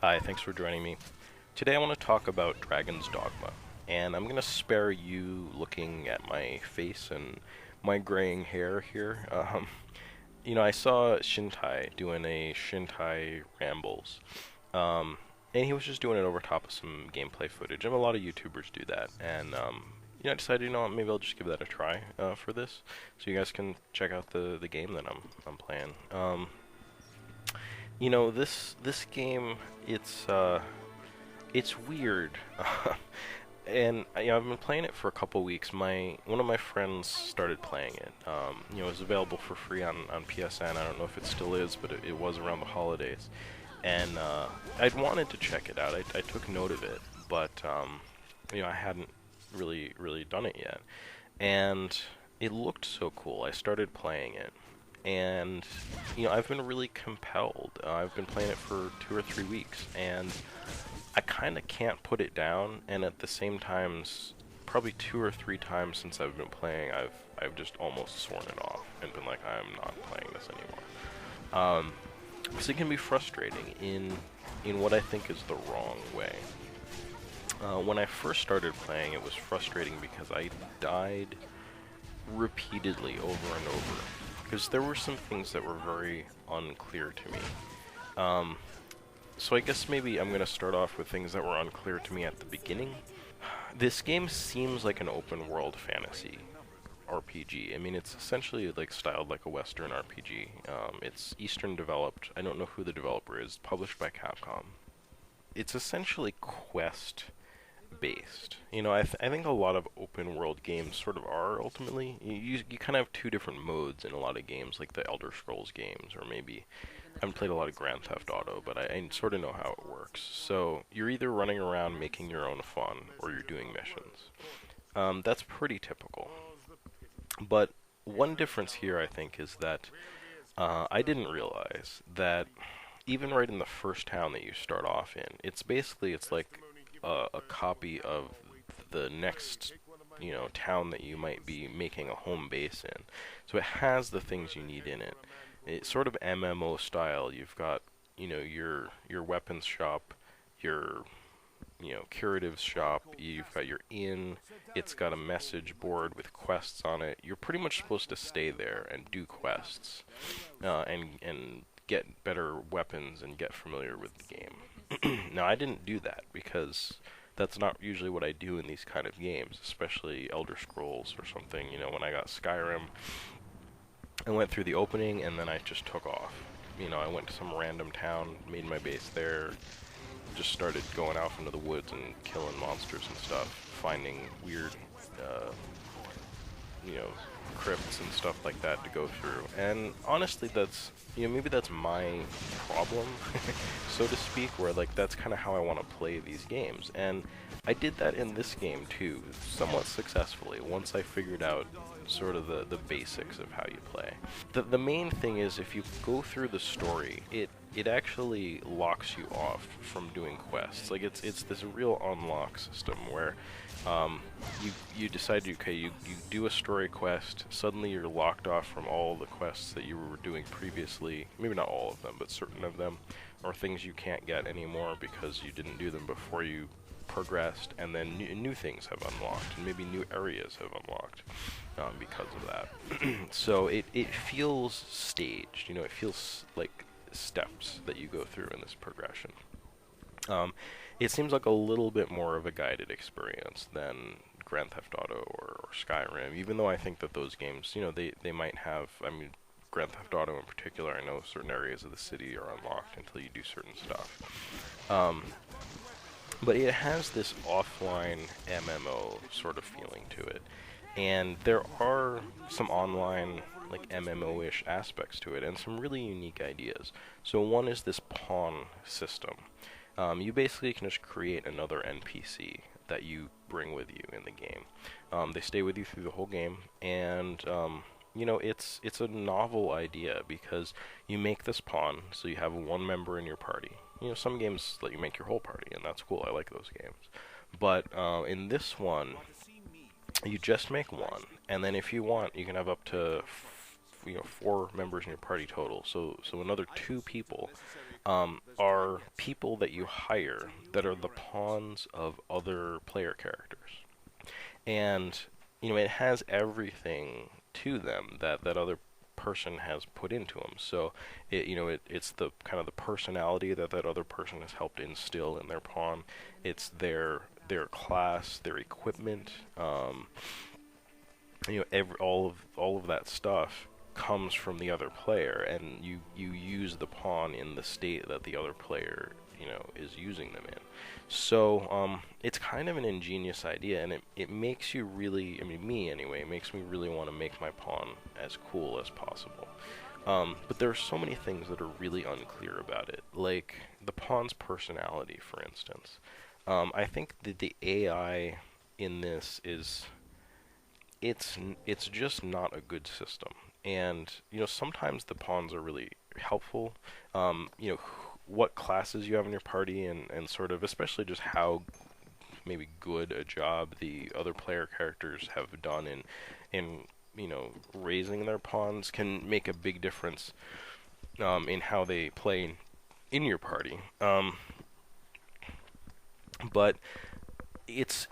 Hi, thanks for joining me. Today I want to talk about Dragon's Dogma, and I'm going to spare you looking at my face and my graying hair here. I saw Shintai doing a Shintai Rambles, um, and he was just doing it over top of some gameplay footage, and a lot of YouTubers do that, and I decided, what, maybe I'll just give that a try for this, so you guys can check out the game that I'm playing. This game, it's weird. And I've been playing it for a couple weeks. One of my friends started playing it. It was available for free on PSN. I don't know if it still is, but it was around the holidays. And I'd wanted to check it out. I took note of it, but I hadn't really done it yet. And it looked so cool. I started playing it, and I've been really compelled. I've been playing it for 2 or 3 weeks, and I kind of can't put it down. And at the same time, probably 2 or 3 times since I've been playing, I've just almost sworn it off and been like, I'm not playing this anymore. So it can be frustrating in what I think is the wrong way. When I first started playing, it was frustrating because I died repeatedly over and over, because there were some things that were very unclear to me. So I guess maybe I'm going to start off with things that were unclear to me at the beginning. This game seems like an open world fantasy RPG. I mean, it's essentially like styled like a Western RPG. It's Eastern developed. I don't know who the developer is. Published by Capcom. It's essentially quest based. I think a lot of open world games sort of are ultimately. You kind of have two different modes in a lot of games, like the Elder Scrolls games, or maybe I haven't played a lot of Grand Theft Auto, but I sort of know how it works. So you're either running around making your own fun, or you're doing missions. That's pretty typical. But one difference here, I think, is that I didn't realize that even right in the first town that you start off in, it's like a copy of the next town that you might be making a home base in. So it has the things you need in it. It's sort of MMO style. You've got your weapons shop, your curatives shop. You've got your inn. It's got a message board with quests on it. You're pretty much supposed to stay there and do quests, and get better weapons and get familiar with the game. Now, I didn't do that because that's not usually what I do in these kind of games, especially Elder Scrolls or something. When I got Skyrim, I went through the opening and then I just took off. I went to some random town, made my base there, just started going off into the woods and killing monsters and stuff, finding weird, uh, you know, crypts and stuff like that to go through. And honestly, that's, maybe that's my problem, so to speak, where, like, that's kind of how I want to play these games. And I did that in this game, too, somewhat successfully, once I figured out sort of the basics of how you play. The main thing is, if you go through the story, it actually locks you off from doing quests. Like, it's this real unlock system where you decide, okay, you do a story quest, suddenly you're locked off from all the quests that you were doing previously, maybe not all of them, but certain of them, or things you can't get anymore because you didn't do them before you progressed, and then new things have unlocked, and maybe new areas have unlocked because of that. So it feels staged, it feels like steps that you go through in this progression. It seems like a little bit more of a guided experience than Grand Theft Auto or Skyrim, even though I think that those games, they might have, I mean, Grand Theft Auto in particular, I know certain areas of the city are unlocked until you do certain stuff. But it has this offline MMO sort of feeling to it. And there are some online, like, MMO-ish aspects to it, and some really unique ideas. So one is this pawn system. You basically can just create another NPC that you bring with you in the game. They stay with you through the whole game, and it's a novel idea because you make this pawn, so you have one member in your party. Some games let you make your whole party, and that's cool. I like those games. But in this one, you just make one, and then if you want, you can have up to 4 members in your party total. So another 2 people are people that you hire that are the pawns of other player characters. And, it has everything to them that other person has put into them. So, it's the kind of the personality that other person has helped instill in their pawn. It's their class, their equipment, all of that stuff comes from the other player, and you use the pawn in the state that the other player is using them in. So it's kind of an ingenious idea, and it makes you really, I mean, me anyway, it makes me really want to make my pawn as cool as possible. But there are so many things that are really unclear about it, like the pawn's personality, for instance. I think that the AI in this is it's just not a good system. And sometimes the pawns are really helpful. What classes you have in your party, and sort of especially just how maybe good a job the other player characters have done in raising their pawns can make a big difference in how they play in your party. But it's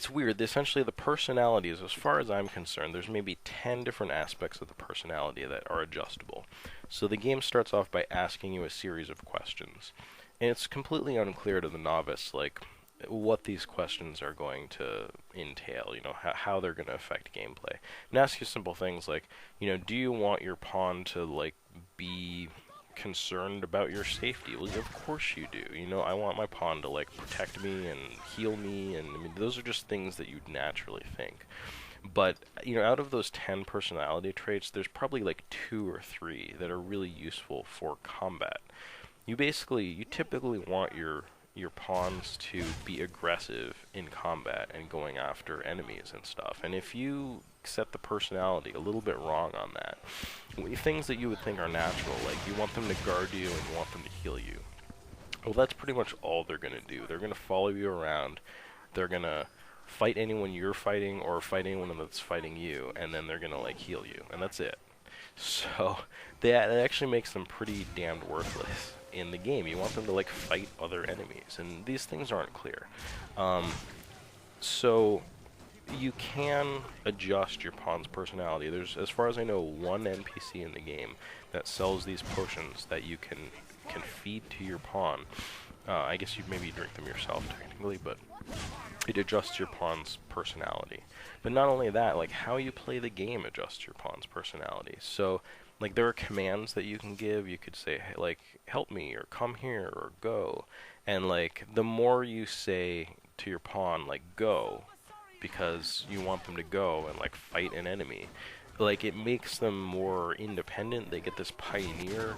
weird. Essentially, the personalities, as far as I'm concerned, there's maybe 10 different aspects of the personality that are adjustable. So the game starts off by asking you a series of questions. And it's completely unclear to the novice, like, what these questions are going to entail, how they're going to affect gameplay. And ask you simple things like, do you want your pawn to, like, be concerned about your safety? Well, of course you do. I want my pawn to, like, protect me and heal me, and I mean, those are just things that you'd naturally think. But, out of those 10 personality traits, there's probably like 2 or 3 that are really useful for combat. You typically want your pawns to be aggressive in combat and going after enemies and stuff. And if you set the personality a little bit wrong on that, things that you would think are natural, like you want them to guard you and you want them to heal you, well, that's pretty much all they're going to do. They're going to follow you around, they're going to fight anyone you're fighting or fight anyone that's fighting you, and then they're going to, like, heal you, and that's it. So that actually makes them pretty damned worthless in the game. You want them to, like, fight other enemies, and these things aren't clear. So you can adjust your pawn's personality. There's, as far as I know, one NPC in the game that sells these potions that you can feed to your pawn. I guess you maybe drink them yourself technically, but it adjusts your pawn's personality. But not only that, like, how you play the game adjusts your pawn's personality. So, like, there are commands that you can give. You could say, hey, like, help me, or come here, or go. And, like, the more you say to your pawn, like, go, because you want them to go and, like, fight an enemy, like, it makes them more independent. They get this pioneer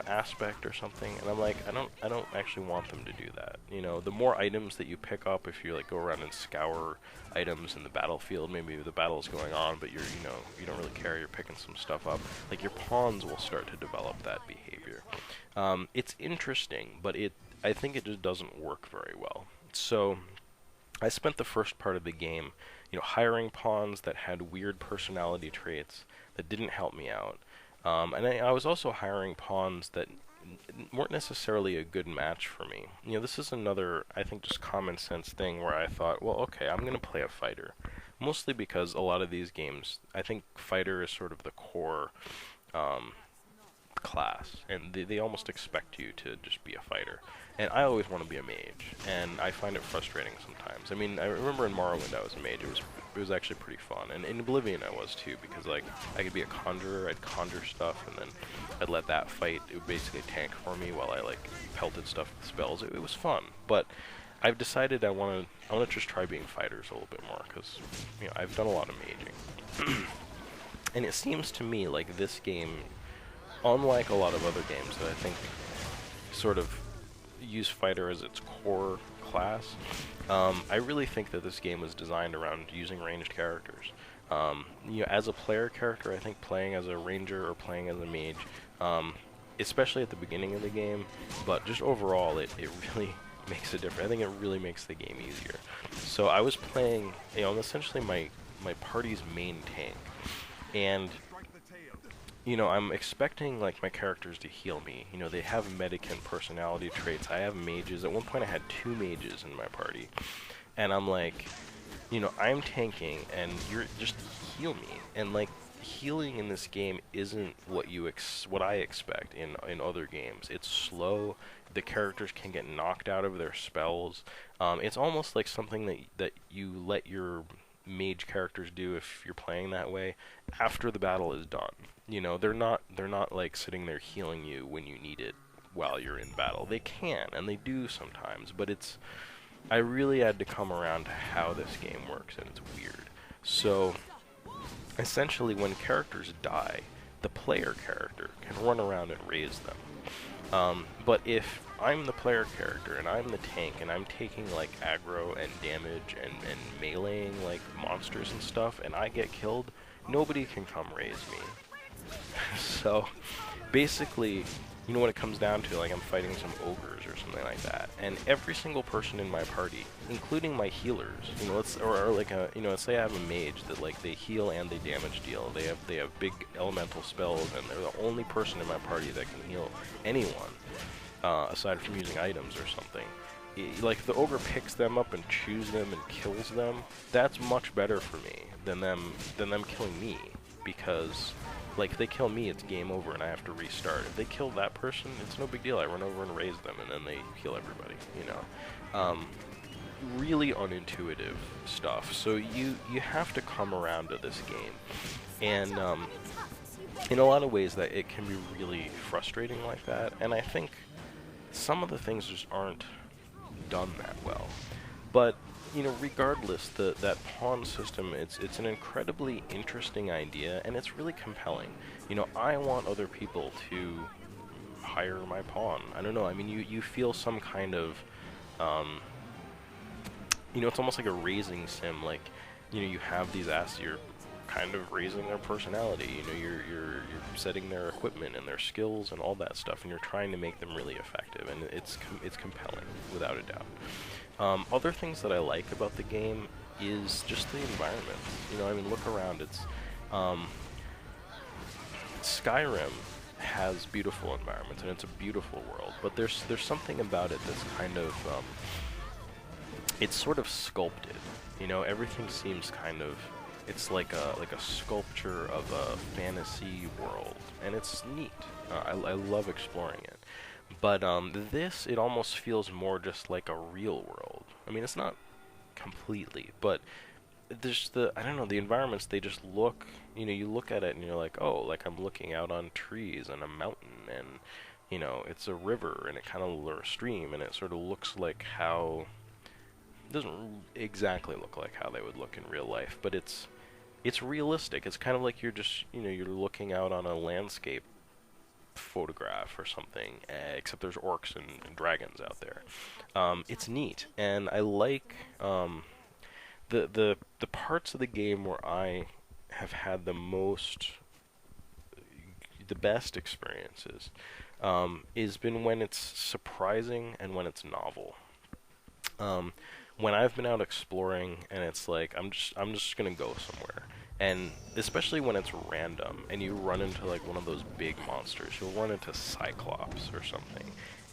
aspect or something, and I'm like, I don't actually want them to do that. The more items that you pick up, if you, like, go around and scour items in the battlefield, maybe the battle's going on, but you don't really care, you're picking some stuff up, like, your pawns will start to develop that behavior. It's interesting, but I think it just doesn't work very well. So I spent the first part of the game, hiring pawns that had weird personality traits that didn't help me out. And I was also hiring pawns that weren't necessarily a good match for me. This is another, I think, just common sense thing where I thought, well, okay, I'm going to play a fighter. Mostly because a lot of these games, I think fighter is sort of the core class, and they almost expect you to just be a fighter. And I always want to be a mage, and I find it frustrating sometimes. I mean, I remember in Morrowind I was a mage. It was actually pretty fun, and in Oblivion I was too, because, like, I could be a conjurer, I'd conjure stuff, and then I'd let that fight. It would basically tank for me while I, like, pelted stuff with spells. It was fun, but I've decided I want to just try being fighters a little bit more, because I've done a lot of maging, and it seems to me like this game, unlike a lot of other games that I think sort of use fighter as its core class, I really think that this game was designed around using ranged characters. As a player character, I think playing as a ranger or playing as a mage, especially at the beginning of the game, but just overall, it really makes a difference. I think it really makes the game easier. So I was playing, I'm essentially my party's main tank, and you know, I'm expecting like my characters to heal me. You know, they have medicant personality traits. I have mages. At one point I had 2 mages in my party. And I'm like, you know, I'm tanking and you're just heal me. And like healing in this game isn't what I expect in other games. It's slow. The characters can get knocked out of their spells. It's almost like something that you let your mage characters do if you're playing that way after the battle is done. You know, they're not like sitting there healing you when you need it while you're in battle. They can and they do sometimes, but I really had to come around to how this game works, and it's weird. So essentially when characters die, the player character can run around and raise them. But if I'm the player character and I'm the tank and I'm taking like aggro and damage and meleeing like monsters and stuff and I get killed, nobody can come raise me. So basically, you know what it comes down to, like I'm fighting some ogres or something like that, and every single person in my party, including my healers, you know, or like let's say I have a mage that like they heal and they damage deal. They have big elemental spells, and they're the only person in my party that can heal anyone, aside from using items or something. Like if the ogre picks them up and chews them and kills them, that's much better for me than them killing me, because like, if they kill me, it's game over and I have to restart. If they kill that person, it's no big deal. I run over and raise them, and then they heal everybody, you know. Really unintuitive stuff. So you have to come around to this game. And in a lot of ways, that it can be really frustrating like that. And I think some of the things just aren't done that well. But you know, regardless, that pawn system, it's an incredibly interesting idea, and it's really compelling. You know, I want other people to hire my pawn. I don't know, I mean, you feel some kind of, you know, it's almost like a raising sim, like, you know, you have these assets, you're kind of raising their personality, you know, you're setting their equipment and their skills and all that stuff, and you're trying to make them really effective, and it's compelling, without a doubt. Other things that I like about the game is just the environment. You know, I mean, look around. It's Skyrim has beautiful environments, and it's a beautiful world. But there's something about it that's kind of it's sort of sculpted. You know, everything seems kind of, it's like a sculpture of a fantasy world, and it's neat. I love exploring it. But it almost feels more just like a real world. I mean, it's not completely, but there's I don't know, the environments, they just look, you know, you look at it and you're like, oh, like I'm looking out on trees and a mountain, and, you know, it's a river, and it kind of, or a stream, and it sort of looks like how, it doesn't exactly look like how they would look in real life, but it's realistic. It's kind of like you're just, you know, you're looking out on a landscape photograph or something, except there's orcs and dragons out there. It's neat, and I like the parts of the game where I have had the best experiences is been when it's surprising and when it's novel. When I've been out exploring and it's like I'm just gonna go somewhere, and especially when it's random and you run into like one of those big monsters, you'll run into Cyclops or something,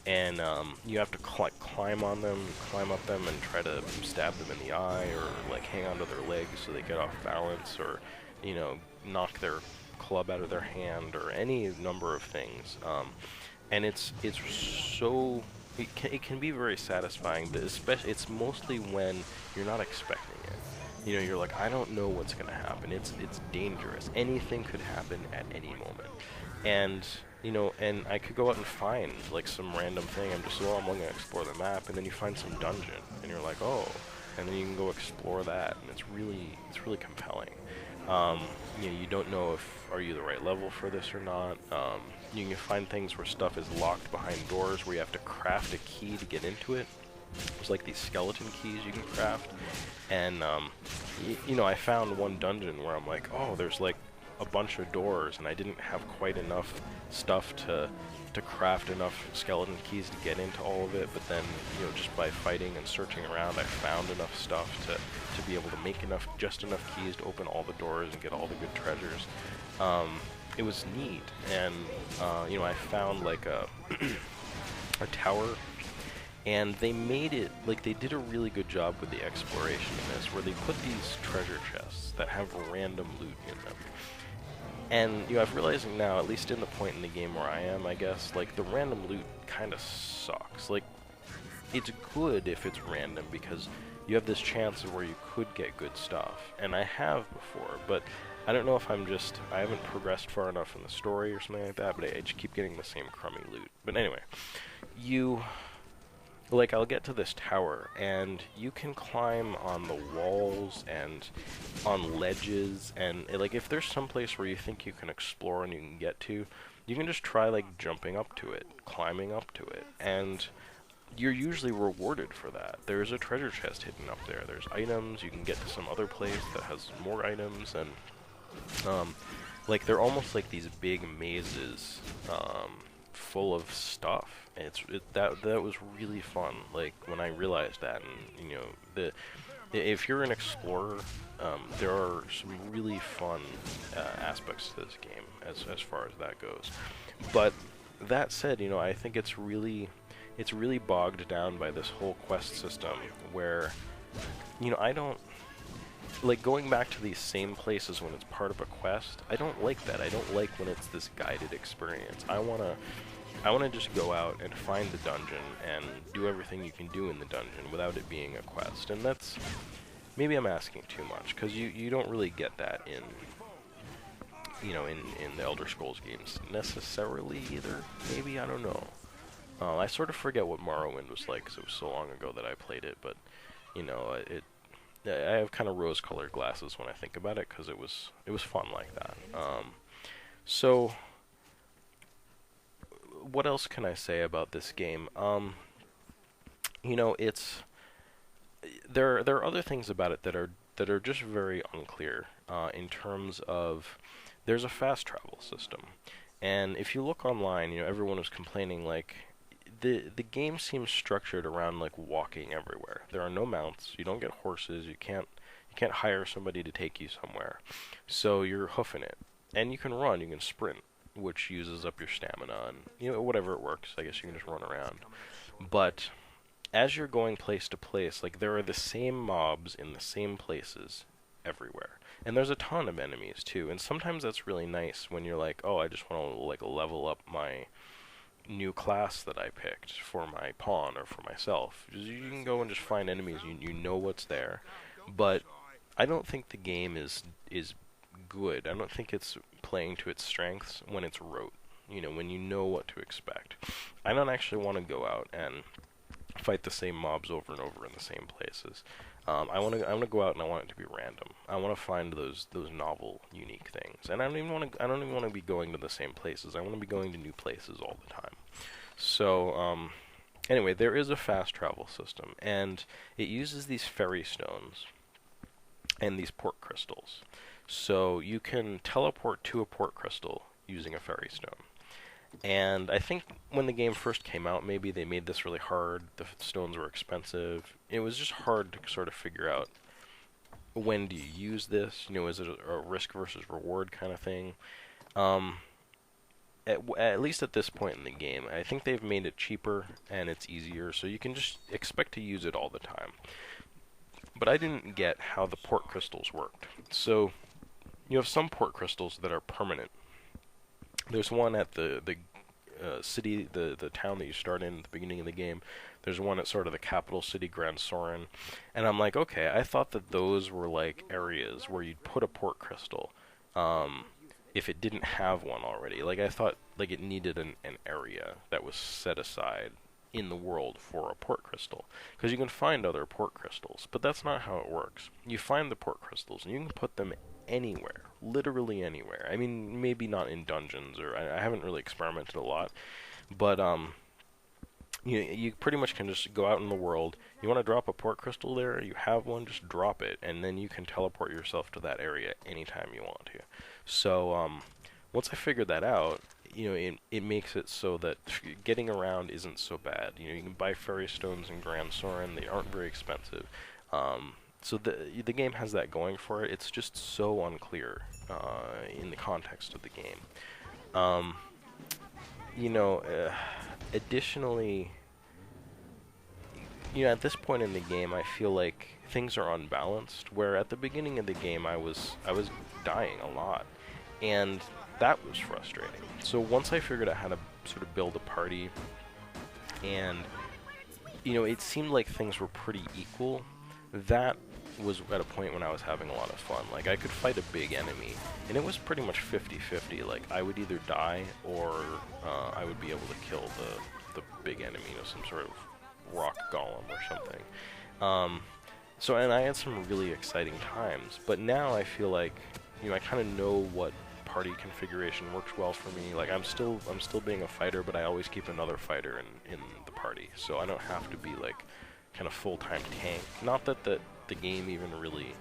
and you have to climb on them, climb up them, and try to stab them in the eye, or like hang onto their legs so they get off balance, or, you know, knock their club out of their hand, or any number of things. And it's so, it can be very satisfying, but especially it's mostly when you're not expecting it. You know, you're like, I don't know what's gonna happen. It's dangerous. Anything could happen at any moment. And, you know, and I could go out and find like some random thing. I'm gonna explore the map, and then you find some dungeon, and you're like, oh, and then you can go explore that, and it's really compelling. You know, you don't know are you the right level for this or not. You can find things where stuff is locked behind doors, where you have to craft a key to get into it. There's like these skeleton keys you can craft, and you know, I found one dungeon where I'm like, oh, there's like a bunch of doors, and I didn't have quite enough stuff to craft enough skeleton keys to get into all of it, but then, you know, just by fighting and searching around, I found enough stuff to be able to make just enough keys to open all the doors and get all the good treasures. it was neat, and you know, I found like a a tower, and they made it like they did a really good job with the exploration in this, where they put these treasure chests that have random loot in them. And you know, I'm realizing now, at least in the point in the game where I am, I guess, like the random loot kind of sucks. Like, it's good if it's random because you have this chance of where you could get good stuff, and I have before, but I don't know if I haven't progressed far enough in the story or something like that, but I just keep getting the same crummy loot. But anyway, like, I'll get to this tower, and you can climb on the walls and on ledges, and like, if there's some place where you think you can explore and you can get to, you can just try, like, jumping up to it, climbing up to it, and you're usually rewarded for that. There's a treasure chest hidden up there. There's items. You can get to some other place that has more items, and like, they're almost like these big mazes full of stuff. That was really fun. Like, when I realized that, and you know, if you're an explorer, there are some really fun aspects to this game as far as that goes. But that said, you know, I think it's really bogged down by this whole quest system where, you know, I don't like going back to these same places when it's part of a quest. I don't like that. I don't like when it's this guided experience. I wanna just go out and find the dungeon and do everything you can do in the dungeon without it being a quest. And that's, maybe I'm asking too much, because you don't really get that in, you know, in the Elder Scrolls games necessarily either. Maybe, I don't know. I sort of forget what Morrowind was like because it was so long ago that I played it, but you know, I have kind of rose-colored glasses when I think about it because it was fun like that. So what else can I say about this game? You know, there are other things about it that are just very unclear in terms of, there's a fast travel system, and if you look online, you know, everyone was complaining like, the game seems structured around like walking everywhere. There are no mounts. You don't get horses. You can't hire somebody to take you somewhere. So you're hoofing it, and you can run. You can sprint, which uses up your stamina, and you know, whatever it works. I guess you can just run around. But as you're going place to place, like, there are the same mobs in the same places everywhere. And there's a ton of enemies too. And sometimes that's really nice when you're like, oh, I just want to like level up my new class that I picked for my pawn or for myself. You can go and just find enemies, you know what's there. But I don't think the game is good. I don't think it's playing to its strengths when it's rote, you know, when you know what to expect. I don't actually want to go out and fight the same mobs over and over in the same places. I want to go out and I want it to be random. I want to find those novel, unique things. And I don't even want to be going to the same places. I want to be going to new places all the time. So anyway, there is a fast travel system, and it uses these fairy stones and these port crystals. So you can teleport to a port crystal using a fairy stone. And I think when the game first came out, maybe they made this really hard. The stones were expensive. It was just hard to sort of figure out, when do you use this? You know, is it a risk versus reward kind of thing? At least at this point in the game, I think they've made it cheaper and it's easier, so you can just expect to use it all the time. But I didn't get how the port crystals worked. So you have some port crystals that are permanent. There's one at the city, the town that you start in at the beginning of the game. There's one at sort of the capital city, Grand Soren. And I'm like, okay, I thought that those were like areas where you'd put a port crystal if it didn't have one already. Like, I thought like it needed an area that was set aside in the world for a port crystal. Because you can find other port crystals, but that's not how it works. You find the port crystals and you can put them anywhere, literally anywhere. I mean, maybe not in dungeons, or I haven't really experimented a lot, but you pretty much can just go out in the world. You want to drop a port crystal there, you have one, just drop it, and then you can teleport yourself to that area anytime you want to. So once I figured that out, you know, it makes it so that getting around isn't so bad. You know, you can buy fairy stones in Grand Soren. They aren't very expensive. So the game has that going for it. It's just so unclear in the context of the game. Um, you know, additionally, at this point in the game, I feel like things are unbalanced. Where at the beginning of the game, I was dying a lot, and that was frustrating. So once I figured out how to sort of build a party, and it seemed like things were pretty equal. That was at a point when I was having a lot of fun. Like, I could fight a big enemy, and it was pretty much 50-50. Like, I would either die, or I would be able to kill the big enemy, some sort of rock golem or something. And I had some really exciting times, but now I feel like, I kind of know what party configuration works well for me. Like, I'm still being a fighter, but I always keep another fighter in the party, so I don't have to be like kind of full-time tank. Not that the game even really.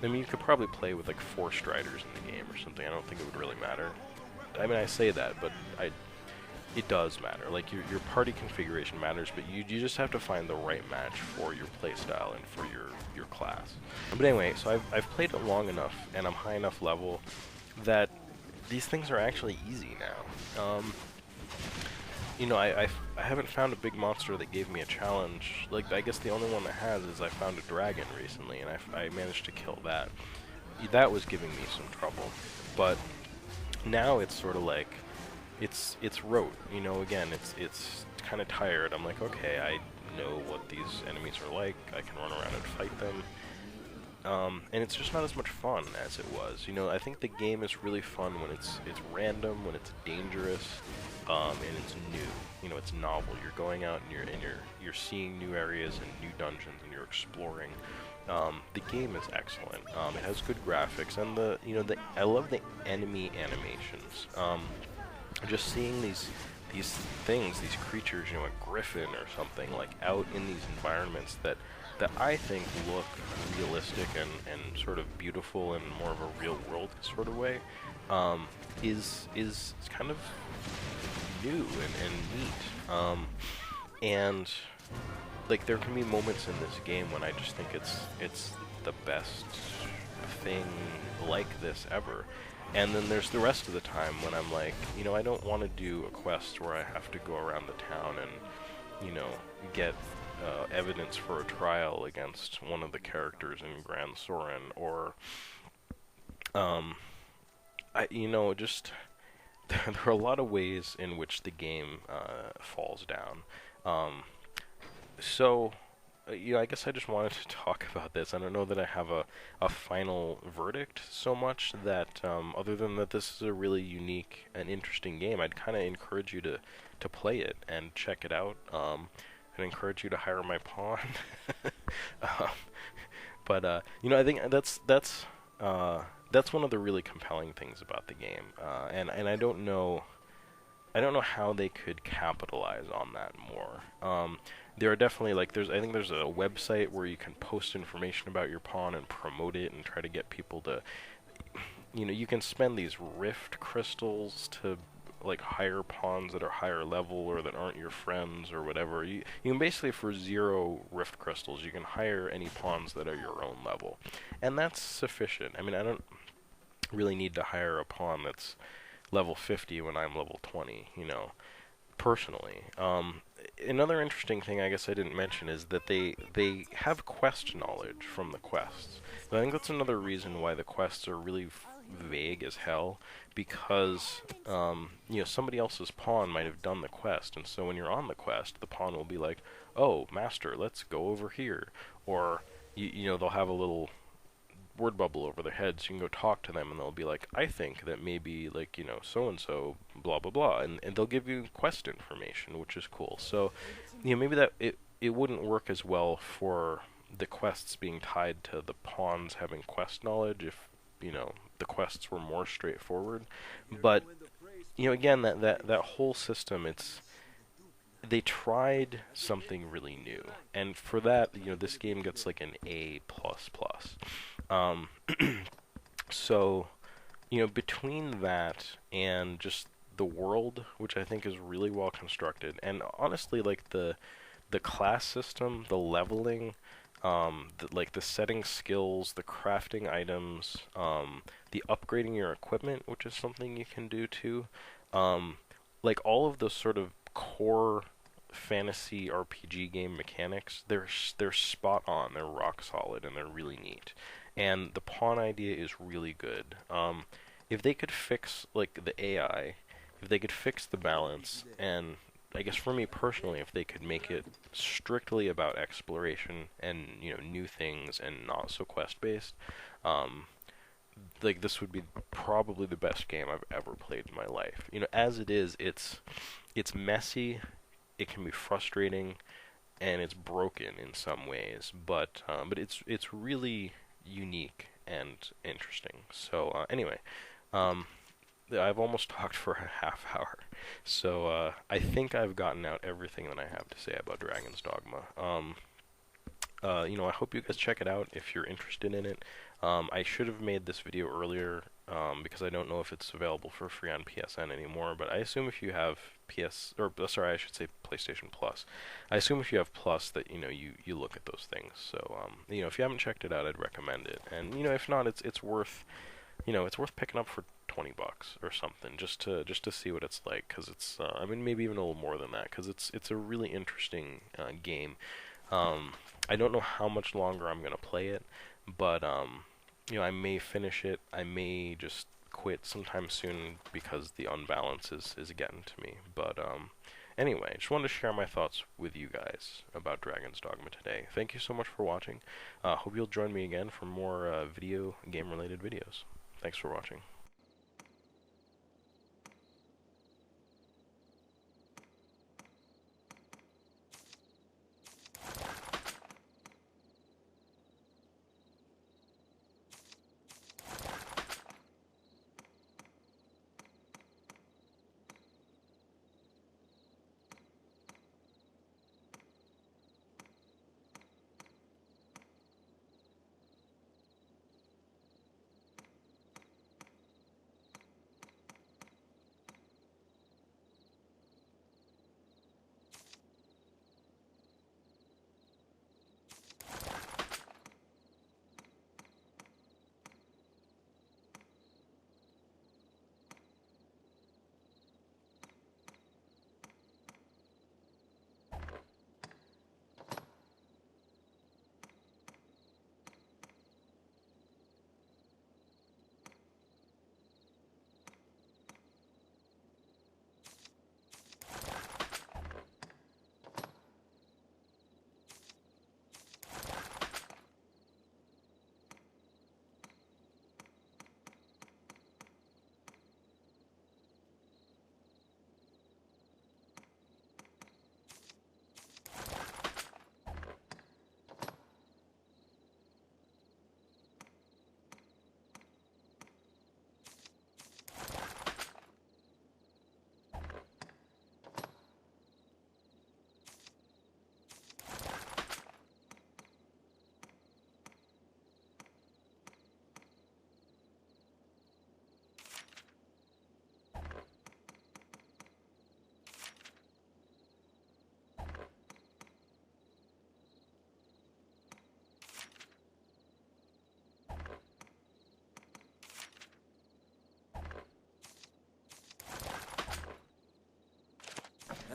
I mean, you could probably play with like 4 striders in the game or something. I don't think it would really matter. I mean, I say that, but it does matter. Like, your party configuration matters, but you just have to find the right match for your playstyle and for your class. But anyway, so I've played it long enough, and I'm high enough level that these things are actually easy now. I haven't found a big monster that gave me a challenge. Like, I guess the only one that has is I found a dragon recently, and I managed to kill that. That was giving me some trouble. But now it's sort of like, it's rote. Again, it's kind of tired. I'm like, okay, I know what these enemies are like. I can run around and fight them. And it's just not as much fun as it was. I think the game is really fun when it's random, when it's dangerous, and it's new. It's novel. You're going out and you're seeing new areas and new dungeons, and you're exploring. The game is excellent. It has good graphics, and I love the enemy animations. Just seeing these things, these creatures, a griffin or something, like out in these environments that I think look realistic and sort of beautiful in more of a real world sort of way, is kind of new and neat. And like, there can be moments in this game when I just think it's the best thing like this ever. And then there's the rest of the time when I'm like, I don't want to do a quest where I have to go around the town and, get evidence for a trial against one of the characters in Grand Soren, or, just there are a lot of ways in which the game falls down. I guess I just wanted to talk about this. I don't know that I have a final verdict so much that, other than that this is a really unique and interesting game. I'd kind of encourage you to play it and check it out. I'd encourage you to hire my pawn. I think that's one of the really compelling things about the game. And I don't know how they could capitalize on that more. There are definitely, I think there's a website where you can post information about your pawn and promote it and try to get people to, you can spend these rift crystals to, like, hire pawns that are higher level or that aren't your friends or whatever. You can basically, for 0 rift crystals, you can hire any pawns that are your own level. And that's sufficient. I mean, I don't really need to hire a pawn that's level 50 when I'm level 20, personally. Another interesting thing I guess I didn't mention is that they have quest knowledge from the quests. And I think that's another reason why the quests are really vague as hell, because somebody else's pawn might have done the quest, and so when you're on the quest, the pawn will be like, "Oh, master, let's go over here," or they'll have a little word bubble over their heads. So you can go talk to them, and they'll be like, "I think that maybe, like, so and so, blah blah blah," and they'll give you quest information, which is cool. So, maybe that it wouldn't work as well for the quests being tied to the pawns having quest knowledge if the quests were more straightforward. But again, that whole system, they tried something really new, and for that, this game gets like an A++. So, between that and just the world, which I think is really well constructed, and honestly, like the class system, the leveling, like the setting skills, the crafting items, the upgrading your equipment, which is something you can do too. Um, like all of the sort of core fantasy RPG game mechanics, they're spot on. They're rock solid and they're really neat. And the pawn idea is really good. If they could fix like the AI, if they could fix the balance, and I guess for me personally, if they could make it strictly about exploration and new things and not so quest based, um, like this would be probably the best game I've ever played in my life. As it is, it's messy, it can be frustrating, and it's broken in some ways, but it's really unique and interesting. So anyway, um, I've almost talked for a half hour, so I think I've gotten out everything that I have to say about Dragon's Dogma. I hope you guys check it out if you're interested in it. I should have made this video earlier because I don't know if it's available for free on PSN anymore, but I assume if you have I should say PlayStation Plus. I assume if you have Plus that you look at those things. So if you haven't checked it out, I'd recommend it. And if not, it's worth it's worth picking up for $20 or something just to see what it's like, because it's I mean maybe even a little more than that, because it's a really interesting game. I don't know how much longer I'm gonna play it, but I may finish it. I may just quit sometime soon because the unbalance is getting to me. But anyway, I just wanted to share my thoughts with you guys about Dragon's Dogma today. Thank you so much for watching. Hope you'll join me again for more video game related videos. Thanks for watching.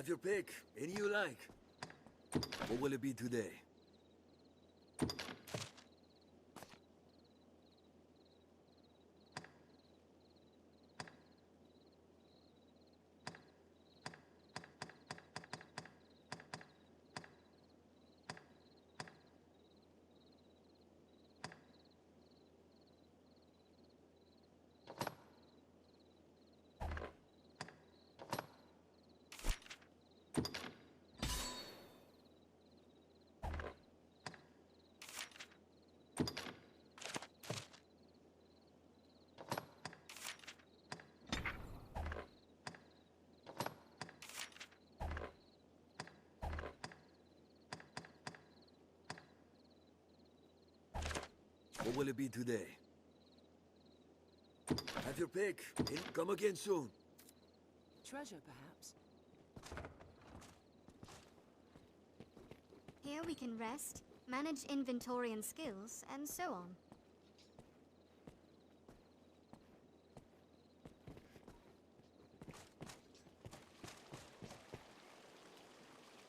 Have your pick. Any you like. What will it be today? What will it be today? Have your pick. Come again soon. Treasure, perhaps? Here we can rest, manage inventory and skills, and so on.